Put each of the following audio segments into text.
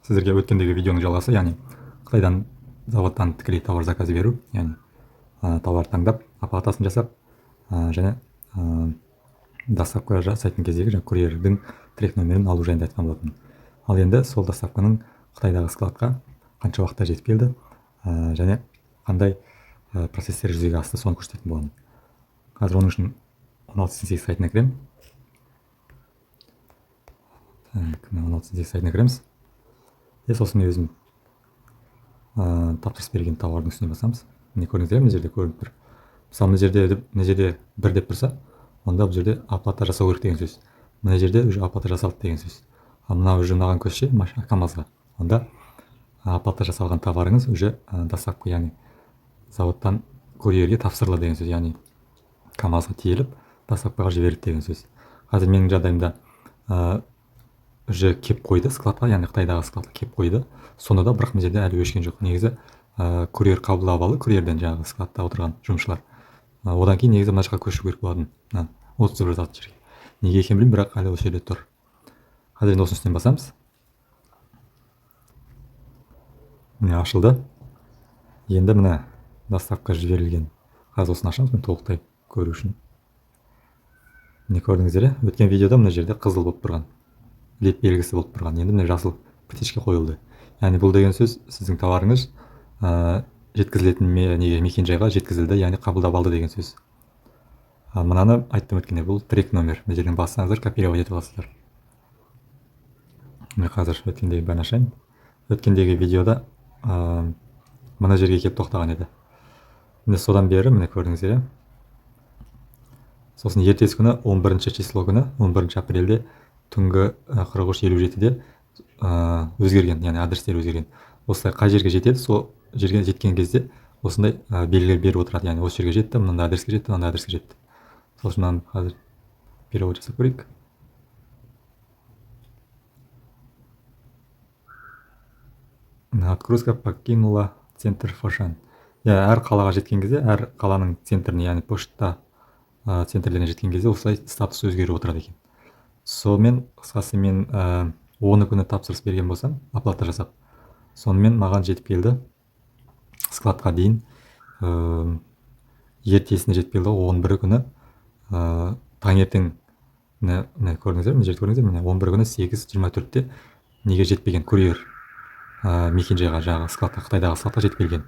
сіздерге өткендегі видеоның жалғасы, яғни Қытайдан заводтан тікелей товар заказ беру, яғни товар таңдап, оплатасын жасап, және доставка жасайтын кездегі курьердің трек нөмірін алу жайында айтқан болатын. Ал енді сол доставканың Қытайдағы складқа қанша уақытта жетіп келді, және қандай процестер жүзеге асты, соны көрсететін боламын. Қазір оның үшін 1688 сайтына кіремін. 1688 сайтына кіреміз. Сосын өзім тапсырыс берген тауардың үстіне басамыз. Міне көрдіңіздер, мына жерде көрініп тұр. Мысалы мына жерде бір деп тұрса, онда бұл жерде оплата жасау керек деген сөз. Мына жерде уже оплата жасалды деген сөз. Ал мына уже мынаған көзше КамАЗға. Онда оплата жасалған товарыңыз уже доставка, яғни заводтан курьерге тапсырылды деген сөз. Яғни КамАЗға тиеліп, доставкаға жіберілді деген сөз. Қазір менің жағдайымда уже кеп қойды складқа, яғни Қытайдағы складқа кеп қойды. Сонда да бірақ мына жерде әлі өшкен жоқ. Негізі курьер қабылдап алды, курьерден жаңағы складта отырған жұмысшылар. Одан кейін негізі мына жаққа көшу керек болатын. 31 зат жерге. Неге екенін білмеймін, бірақ әлі осы жерде тұр. Қазір енді осының үстінен басамыз. Міне ашылды. Енді міне доставка жіберілген. Қазір осыны ашамыз, мен толықтай көру үшін. Міне көрдіңіздер, өткен видеода мына жерде қызыл болып тұрған, леп белгісі болып тұрған, енді міне жасыл птичка қойылды. Яғни бұл деген сөз сіздің товарыңыз жеткізілетін мекен-жайға жеткізілді, яғни қабылдап алды деген сөз. Мынаны айттым өткенде, бұл трек номер. Мына жерден бассаңыздар копировать етіп аласыздар. Міне қазір өткендегі бәрін ашайын. Өткендегі видеода мына жерге келіп тоқтаған еді. Міне содан бері міне көрдіңіздер. Сосын ертесі күні 11 число күні, 11 апрельде түнгі 43:57-де өзгерген, яғни адрестер өзгерген. Осылай қай жерге жетеді, сол жерге жеткен кезде осындай белгілер беріп отырады. Яғни осы жерге жетті, мынандай адреске жетті, мынандай адреске жетті. Сол үшін мынаны қазір перевод жасап көрейік. Отгрузка покинула центр Фошан. Әр қалаға жеткен кезде, әр қаланың центріне, яғни почта центрлеріне жеткен кезде осылай статус өзгеріп отырады екен. Сонымен қысқасы мен 10 күні тапсырыс берген болсам, оплата жасап, сонымен маған жетіп келді складқа дейін. Ертесіне жетіп келді, 11 күні таңертең, көрдіңіздер, мына жерде көрдіңіздер, міне 11 күні 8:24-те неге жетпеген, курьер мекен-жайға, жаңағы складқа, Қытайдағы складқа жетіп келген.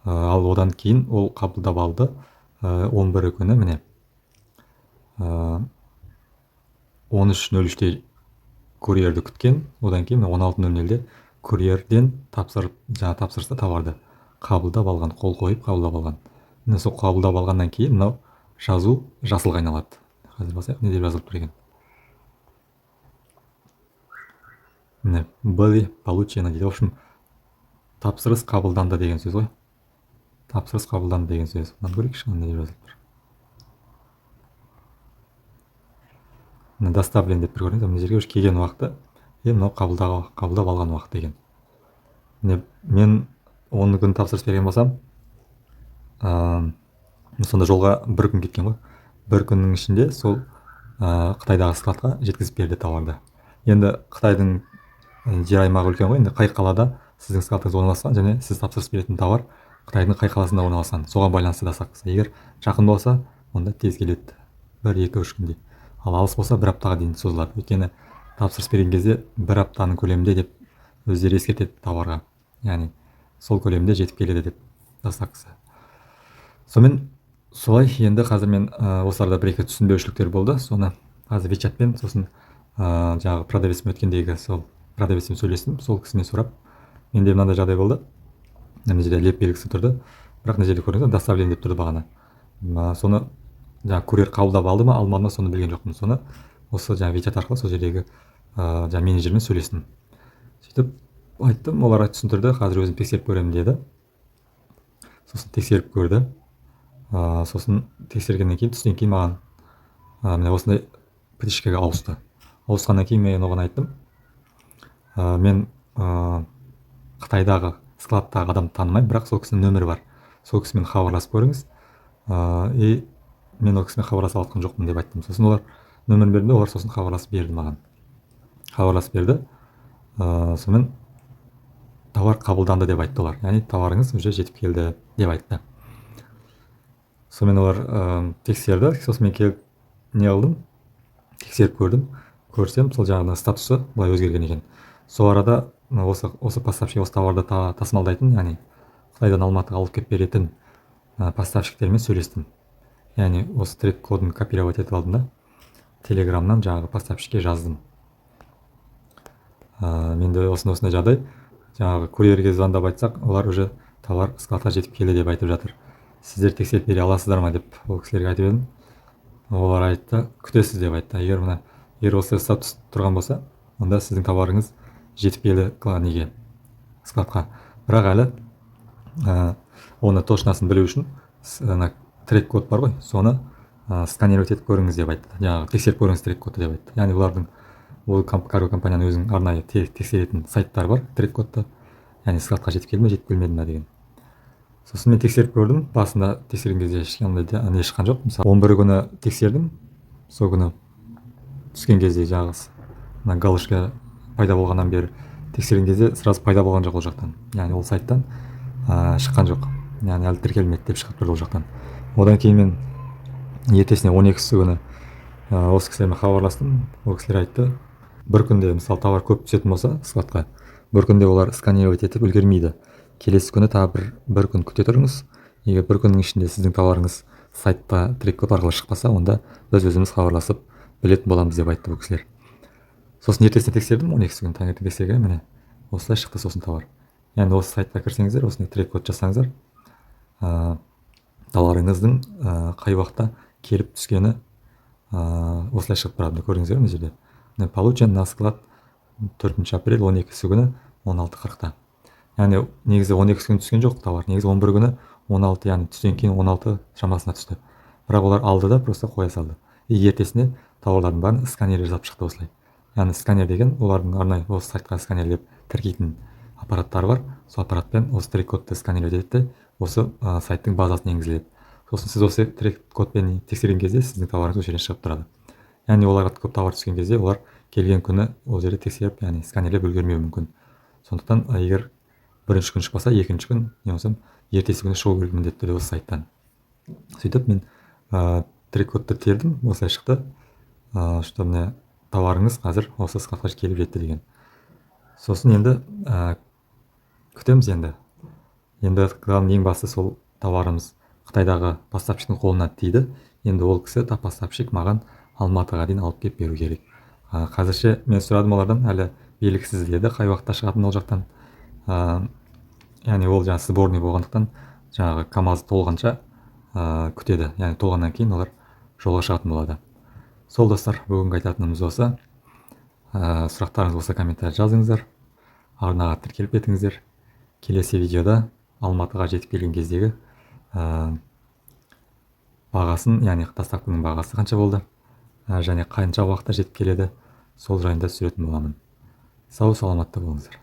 Ал одан кейін ол қабылдап алды 11 күні, міне 13:03-те курьерді күткен, одан кейін 16:00-де курьерден тапсырысты товарды қабылдап алған, қол қойып қабылдап алған. Міне сол қабылдап алғаннан кейін мынау жазу жасылға айналады. Қазір басайық, не деп жазылып тұр екен. Міне были получено дейді. В общем, тапсырыс қабылданды деген сөз ғой. Тапсырыс қабылданды деген сөз. Мынаны көрейікші, не деп жазылып тұр. Доставлен деп бір көрдіңіз, мына жерге уже келген уақыты, мынау қабылдап алған уақыт деген. Мен 10 күн тапсырыс берген болсам, сонда жолға бір күн кеткен ғой. Бір күннің ішінде сол Қытайдағы складқа жеткізіп берді товарды. Енді Қытайдың жер аймағы үлкен ғой, енді қай қалада сіздің складыңыз орналасқан және сіз тапсырыс беретін товар Қытайдың қай қаласында орналасқан, соған байланысты доставкасы. Егер жақын болса, онда тез келеді, 1-2-3 күнде. Ал алыс болса, 1 аптаға дейін созылады. Өйткені тапсырыс берген кезде 1 аптаның көлемінде деп өздері ескертеді товарға. Яғни сол көлемде жетіп келеді деп доставкасы. Сонымен солай, енді қазір мен осыларда бір-екі түсінбеушіліктер болды. Соны қазір WeChatпен, сосын жаңағы продавецпен өткендегі сол продавецпен сөйлестім, сол кісімен сұрап, менде мынандай жағдай болды. Мына жерде леп белгісі тұрды, бірақ мына жерде көрдіңіз, доставлен деп тұрды бағана. Соны жаңағы курьер қабылдап алды ма, алмады ма, соны білген жоқпын. Соны осы жаңағы WeChat арқылы сол жердегі жаңағы менеджермен сөйлестім. Сөйтіп айттым, олар түсіндірді, қазір өзім тексеріп көремін деді. Сосын тексеріп көрді. Сосын тексергеннен кейін, түстен кейін маған міне осындай птичкаға ауысты. Ауысқаннан кейін мен оған айттым, мен Қытайдағы складтағы адамды танымаймын, бірақ сол кісінің нөмірі бар. Сол кісімен хабарласып көріңіз. Мен ол кісімен хабарласа алатын жоқпын деп айттым. Сосын олар нөмірін берді, олар сосын хабарласып берді маған. Хабарласып берді. Сонымен товар қабылданды деп айтты олар, яғни товарыңыз уже жетіп келді деп айтты. Сонымен олар тексерді, сосын мен келіп не қылдым, тексеріп көрсем сол жаңағы статусы былай өзгерген екен. Сол арада осы поставщик, осы товарды тасымалдайтын, яғни Қытайдан Алматыға алып келіп беретін поставщиктермен сөйлестім. Яғни осы трек кодын копировать етіп алдым да телеграмнан жаңағы поставщикке жаздым. Менде осындай жағдай, жаңағы курьерге звондап айтсақ, олар уже товар складқа жетіп келді деп айтып жатыр. Сіздер тексеріп бере аласыздар ма деп ол кісілерге айтып едім. Олар айтты, күтесіз деп айтты. Егер осы статус тұрған болса, онда сіздің товарыңыз жетіп келді неге, складқа. Бірақ әлі оны точносын білу үшін трек код бар ғой, соны сканировать етіп көріңіз деп айтты. Жаңағы тексеріп көріңіз трек кодты деп айтты. Яғни олардың ол карго компанияның өзінің арнайы тексеретін сайттары бар, трек кодты. Яғни складқа жетіп келді ме, жетіп келмеді ме деген. Сосын мен тексеріп көрдім. Басында тексерген кезде ешқандай не шыққан жоқ. Мысалы 11 күні тексердім. Сол күні түскен кезде жаңағы галочка пайда болғаннан бері тексерген кезде сразу пайда болған жоқ ол жақтан. Яғни ол сайттан шыққан жоқ. Яғни әлі тіркелмеді деп шығып тұрды ол жақтан. Одан кейін мен ертесіне 12-сі күні осы кісілермен хабарластым. Ол кісілер айтты, бір күнде мысалы товар көп түсетін болса складқа, бір күнде олар сканировать етіп үлгермейді. Келесі күні тағы бір күн күте тұрыңыз. Егер бір күннің ішінде сіздің товарыңыз сайтта трек код арқылы шықпаса, онда біз өзіміз хабарласып білетін боламыз деп айтты бұл кісілер. Сосын ертесіне тексердім, 12-сі күні таңертең тексерген, міне осылай шықты сосын товар. Яғни осы сайтқа кірсеңіздер, осындай трек код жасаңыздар, товарыңыздың қай уақытта келіп түскені осылай шығып тұрады. Көрдіңіздер мына жерде. Получен на склад 4 апрель 12-сі күні 16:40-та. Яғни негізі 12-сі күні түскен жоқ товар. Негізі 11 күні 16, яғни түстен кейін 16 шамасына түсті. Бірақ олар алды да просто қоя салды. Ертесіне товарлардың бәрін сканер жасап шықты осылай. Яғни сканер деген олардың арнайы осы сайтқа сканерлеп тіркейтін аппараттары бар. Сол аппаратпен осы трек кодты сканерлеп етеді, осы сайттың базасына енгізіледі. Сосын сіз осы трек кодпен тексерген кезде сіздің товарыңыз осы жерден шығып тұрады. Яғни оларға көп товар түскен кезде олар келген күні ол жерде тексеріп, яғни сканерлеп үлгермеуі мүмкін. Сондықтан егер бірінші күн шықпаса, екінші күн не болса ертесі күні шығу керек міндетті түрде осы сайттан. Сөйтіп мен трек кодты тердім, осылай шықты, что міне товарыңыз қазір осы складқа келіп жетті деген. Сосын енді күтеміз енді. Енді ең басты сол товарымыз Қытайдағы поставщиктің қолына тиді. Енді ол кісі поставщик маған Алматыға дейін алып келіп беру керек. Қазірше мен сұрадым олардан, әлі белгісіз деді қай уақытта шығатын ол жақтан. Яғни ол жаңағы сборный болғандықтан жаңағы КамАЗ толғанша күтеді. Яғни толғаннан кейін олар жолға шығатын болады. Сол достар, бүгінгі айтатынымыз осы. Сұрақтарыңыз болса комментарий жазыңыздар. Арнаға тіркеліп етіңіздер. Келесі видеода Алматыға жетіп келген кездегі бағасын, яғни доставканың бағасы қанша болды, және қанша уақытта жетіп келеді, сол жайында түсіретін боламын. Сау саламатта болыңыздар.